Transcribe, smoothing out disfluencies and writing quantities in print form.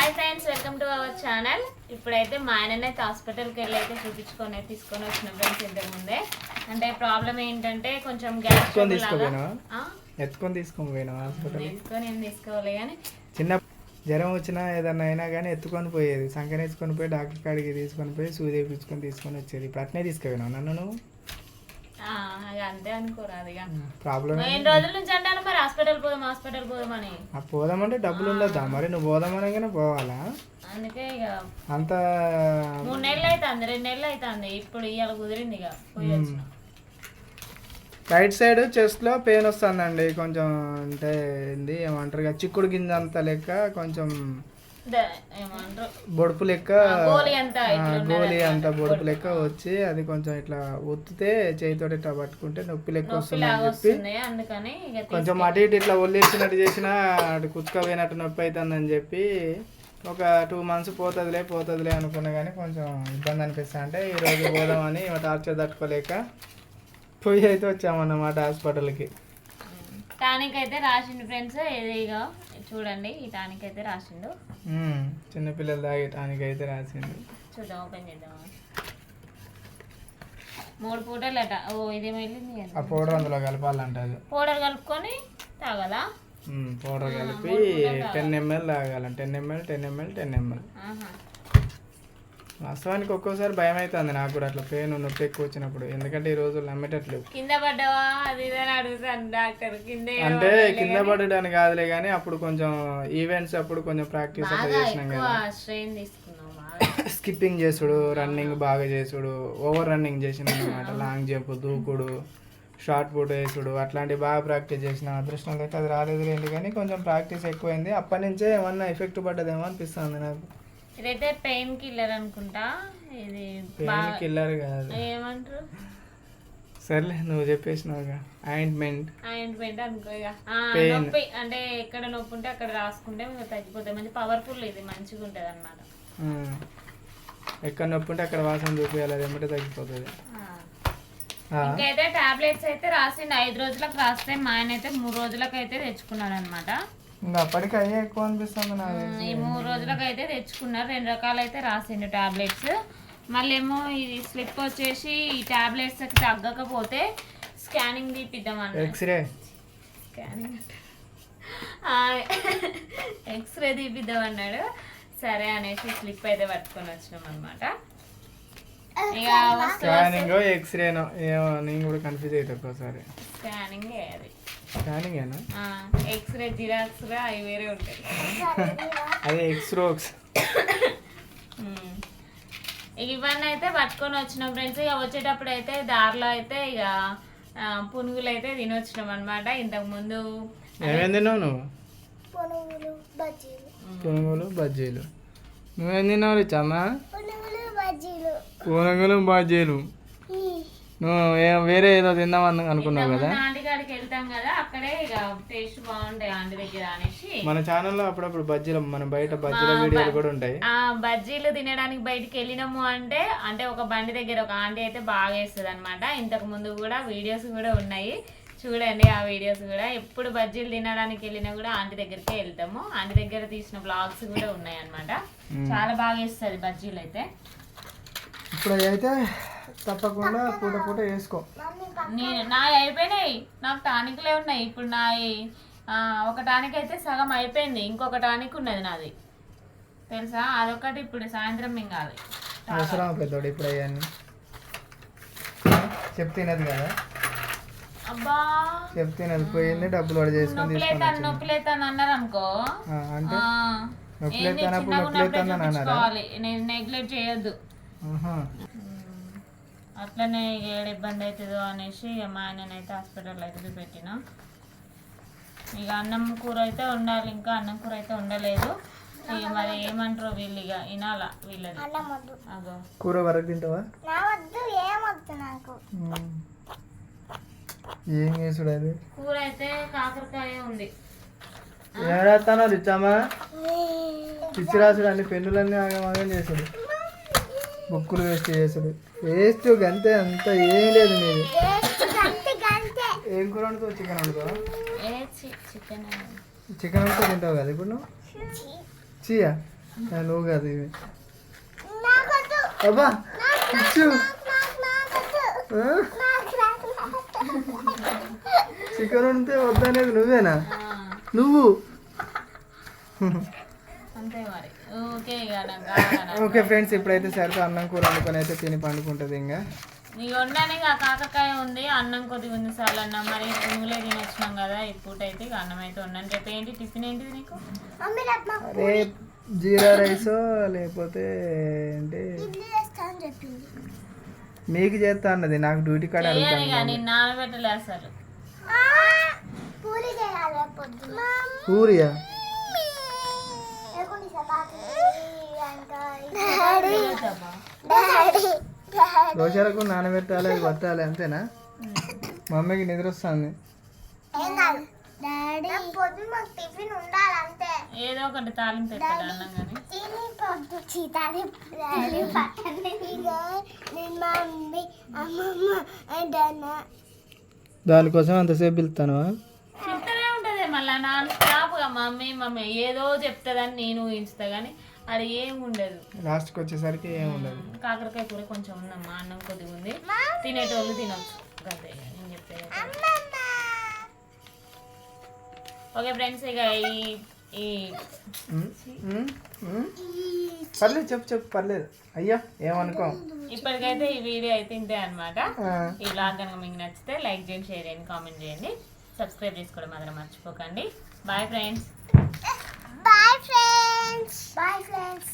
Hi friends, welcome to our channel. ఇప్పుడైతే మా ఆయననైతే హాస్పిటల్కి వెళ్ళి అయితే తీసుకొని వచ్చిన ఫ్రెండ్స్. ఇంతకు ముందే అంటే ప్రాబ్లం ఏంటంటే కొంచెం గ్యాస్ తీసుకోవాలి కానీ చిన్న జ్వరం వచ్చినా ఏదన్నా అయినా కానీ ఎత్తుకొని పోయేది, సంకన ఎత్తుకొని పోయి డాక్టర్ కాడికి తీసుకొని పోయి సూది వేయించుకొని తీసుకొని వచ్చేది. ఇప్పుడు అట్నే తీసుకుపోయినావు నన్ను నువ్వు? అంతే అనుకోరాదు. ప్రాబ్లం ఎన్ని రోజుల నుంచి అంటాను మరి హాస్పిటల్ పోదామని. పోదామంటే డబ్బులు ఉండొద్దా మరి? నువ్వు పోదామనగానే పోవాలా? అందుకే ఇక అంత 3 నెలలు అవుతుంది, 2 నెలలు అవుతుంది. ఇప్పుడు ఇవాళ కుదిరింది ఇక పోయి వచ్చిన. రైట్ సైడ్ చెస్ట్ లో పెయిన్ వస్తుందండి కొంచెం. అంటే ఏంది ఏమంటారు ఇక చిక్కుడు గింజ అంత లెక్క కొంచెం బొడుపు లెక్క, గోలి అంత బొడుపు లెక్క వచ్చి అది కొంచెం ఇట్లా ఒత్తితే చేతితో ఇట్లా పట్టుకుంటే నొప్పి లెక్క వస్తుందని చెప్పి కొంచెం అటు ఇటు ఇట్లా ఒళ్ళేసినట్టు చేసినా అటు కుచ్చుకపోయినట్టు నొప్పి అవుతుందని చెప్పి ఒక 2 months పోతుందిలే అనుకున్నా కానీ కొంచెం ఇబ్బంది అనిపిస్తుంది. అంటే ఈరోజు పోదామని టార్చర్ తట్టుకోలేక పోయి అయితే వచ్చామన్నమాట హాస్పిటల్కి. టానిక్ అయితే రాసిండు ఫ్రెండ్స్. ఇదిగో చూడండి, ఈ టానిక్ అయితే రాసిండు. చిన్నపిల్లలు తాగే టానిక్ అయితే రాసిండు. చూద్దాం, ఓపెన్ చేద్దాం. 3 పూటలట. ఓ ఇదేమో వెళ్ళింది. ఆ పౌడర్ అందులో కలపాలంట. అది పౌడర్ కలుపుకొని తాగదా? పౌడర్ కలిపి 10 ml తాగాలి. 10 ml. వాస్తవానికి ఒక్కోసారి భయం అవుతుంది నాకు కూడా, అట్లా పెయిన్ నొప్పి ఎక్కువ వచ్చినప్పుడు. ఎందుకంటే ఈ రోజులు నమ్మేటట్లేవు. కింద పడ్డావా అది ఇదని అడుగుతాను డాక్టర్. అంటే కింద పడడానికి కాదులే కానీ అప్పుడు కొంచెం ఈవెంట్స్ అప్పుడు కొంచెం ప్రాక్టీస్ అట్లా చేసినాం కదా. స్ట్రెయిన్ తీసుకున్నాం. స్కిప్పింగ్ చేసుడు, రన్నింగ్ బాగా చేసుడు, ఓవర్ రన్నింగ్ చేసిన అనమాట. లాంగ్ జంప్, దూకుడు, షార్ట్ పుట్ వేసుడు అట్లాంటివి బాగా ప్రాక్టీస్ చేసిన. అదృష్టం అయితే అది రాలేదు లేండి కానీ కొంచెం ప్రాక్టీస్ ఎక్కువైంది. అప్పటి నుంచే ఏమన్నా ఎఫెక్ట్ పడ్డదేమో అనిపిస్తుంది నాకు. ఇదైతే పెయిన్ కిల్లర్ అనుకుంటా. ఇది పెయిన్ కిల్లర్ కాదు, ఏమంటారు? సర్లే నువ్వు చెప్పేసినావుగా. ఆయింట్మెంట్ అనుకో. ఇక నొప్పి అంటే ఎక్కడ నొప్పి ఉంటే అక్కడ రాసుకుంటే తగ్గిపోతాయి. మంచి పవర్ఫుల్, ఇది మంచిగా ఉంటుంది అన్నమాట. ఎక్కడ నొప్పి ఉంటే అక్కడ వాసన చూపించాలి, అది ఏమంటే తగ్గిపోతుంది. ఇంకైతే టాబ్లెట్స్ అయితే రాసిండు. 5 రోజులకు రాస్తే మా ఆయన అయితే 3 రోజులకు అయితే తెచ్చుకున్నాడు అనమాట. ఇంకా అప్పటికి అయ్యే ఎక్కువ అనిపిస్తుంది నాకు. ఈ 3 రోజులకు అయితే తెచ్చుకున్నారు. 2 రకాలు అయితే రాసిండు టాబ్లెట్స్. మళ్ళీ ఏమో ఇది స్లిప్ వచ్చేసి ఈ టాబ్లెట్స్ తగ్గకపోతే స్కానింగ్ తీపిద్దామని, ఎక్స్రే తీపిద్దామన్నాడు. సరే అనేసి స్లిప్ అయితే పట్టుకొని వచ్చినాం అనమాట. స్కానింగ్ ఎక్స్రేనో ఏమో నేను కూడా కన్ఫ్యూజ్ అవుతా ఒక్కోసారి. స్కానింగ్ అది స్కానింగ్ ఎక్స్రే జిరాక్స్ అవి వేరే ఉంటాయి. అదే ఎక్స్రోక్స్. ఇవన్నీ అయితే పట్టుకొని వచ్చినాం ఫ్రెండ్స్. ఇక వచ్చేటప్పుడు అయితే దారిలో అయితే ఇక పునుగులు అయితే తినొచ్చినాం అనమాట. ఇంతకు ముందు ఏమేమి తిన్నావు నువ్వు? పునుగులు బజ్జీలు. నువ్వేం తిన్నావు రిచమ్మా? పునుగులు బజ్జీలు. నువ్వు వేరే ఏదో తిందామని అనుకున్నావు కదా. ఆంటీగాడికి వెళ్తాం కదా, అక్కడే ఇక టేస్ట్ బాగుంటాయి ఆంటీ దగ్గర అనేసి. మన ఛానల్లో అప్పుడప్పుడు బజ్జీలు, మన బయట బజ్జీల వీడియోలు కూడా ఉంటాయి. బజ్జీలు తినడానికి బయటికి వెళ్ళినాము అంటే ఒక బండి దగ్గర ఒక ఆంటీ అయితే బాగా వేస్తుంది అనమాట. ఇంతకు ముందు కూడా వీడియోస్ కూడా ఉన్నాయి, చూడండి ఆ వీడియోస్ కూడా. ఎప్పుడు బజ్జీలు తినడానికి వెళ్ళినా కూడా ఆంటీ దగ్గరికే వెళ్తాము. ఆంటీ దగ్గర తీసిన బ్లాగ్స్ కూడా ఉన్నాయి అనమాట. చాలా బాగా వేస్తుంది బజ్జీలు అయితే. ఇప్పుడు అయితే తప్పకుండా పూట వేసుకో. నా అయిపోయినాయి, నాకు టానిక్లే ఉన్నాయి. ఇప్పుడు నా ఒక టానిక్ అయితే సగం అయిపోయింది, ఇంకొక టానిక్ ఉన్నది నాది తెలుసా. అదొకటి ఇప్పుడు సాయంత్రం మింగాలి. అవసరం పెద్దోడు ఇప్పుడు అవన్నీ చెప్తున్నది కదా. అబ్బా చెప్తున్నది పోయింది, డబ్బులు వాడు చేసుకుని నొప్పి లేతాను అన్నారు అనుకో. అంటే నొప్పి లేతానప్పుడు నేను నెగ్లెక్ట్ చేయొద్దు. అట్లనే ఏడు ఇబ్బంది అవుతుందో అనేసి మా ఆయననైతే హాస్పిటల్ అయితే చూపెట్టిన. ఇక అన్నం కూర అయితే ఉండాలి, ఇంకా అన్నం కూర అయితే ఉండలేదు. ఇక మరి ఏమంటారో వీళ్ళు, ఇక వినాలా వీళ్ళది. అగో కూర వరకు తింటావా? ఏం చేసుడు అది? కూర అయితే కాకరకాయ ఉంది. ఏడాస్తానో రిచ్చామా? పిచ్చి రాసుడు అన్ని పెన్నులన్నీ ఆగమాగం చేసుడు, బుక్కులు వేస్ట్ గంతే, అంత ఏం లేదు మీది. ఏం కూర వండుతావు? చికెన్ వండుతావా? చికెన్ చికెన్ వండుతా తింటావు కదా ఇప్పుడు నువ్వు? చీయా నువ్వు కాదు ఇవి అబ్బా ఇచ్చు చికెన్ ఉంటే వద్దనేది నువ్వేనా నువ్వు అంతే మరి ఓకే ఇక నాకు కావాలన్నా. ఓకే ఫ్రెండ్స్ ఇప్పుడైతే సరిగ్గా అన్నం కూర వండుకొని అయితే తిని పండుకుంటుంది ఇంకా నీకు వండని ఇక కాకరకాయ ఉంది, అన్నం కొద్దిగా ఉంది సార్ అన్న. మరి నువ్వులే తినొచ్చినాం కదా ఈ పూట అయితే ఇక అన్నం అయితే ఉన్నాను. రేపు ఏంటి టిఫిన్ ఏంటిది నీకు? అరే జీరా రైస్ లేకపోతే ఏంటి మీకు చేస్తా అన్నది, నాకు డ్యూటీ కాడ చేయాలి ఇక నేను నానబెట్టలే అసలు. పూరియా దోశలకు నానబెట్టాలి అది పట్టాలి అంతేనా? మమ్మీకి నిద్ర వస్తుంది. ఏదో ఒకటి తాలింపు పెట్టాలి అన్నం కానీ. దానికోసం అంతసేపు పిలుస్తాను. చెప్తూనే ఉంటుంది మళ్ళీ నాన్ స్టాప్గా మమ్మీ మమ్మీ ఏదో చెప్తుందని నేను ఊహించుతా కానీ అది ఏమి ఉండదు. లాస్ట్కి వచ్చేసరికి ఏమి ఉండదు. కాకరకాయ కూర కొంచెం ఉందమ్మా, అన్నం కొద్దిగా ఉంది, తినేటోళ్ళు తినొచ్చు అంతే నేను చెప్పేది. ఓకే ఫ్రెండ్స్ ఇక ఈ పర్లేదు చెప్పు పర్లేదు అయ్యా ఏమనుకో. ఇప్పటికైతే ఈ వీడియో అయితే ఇంతే అనమాట. ఈ బ్లాగ్ కనుక మీకు నచ్చితే లైక్ చేయండి, షేర్ చేయండి, కామెంట్ చేయండి, సబ్స్క్రైబ్ చేసుకోవడం మాత్రం మర్చిపోకండి. Bye friends. Bye friends. Bye friends.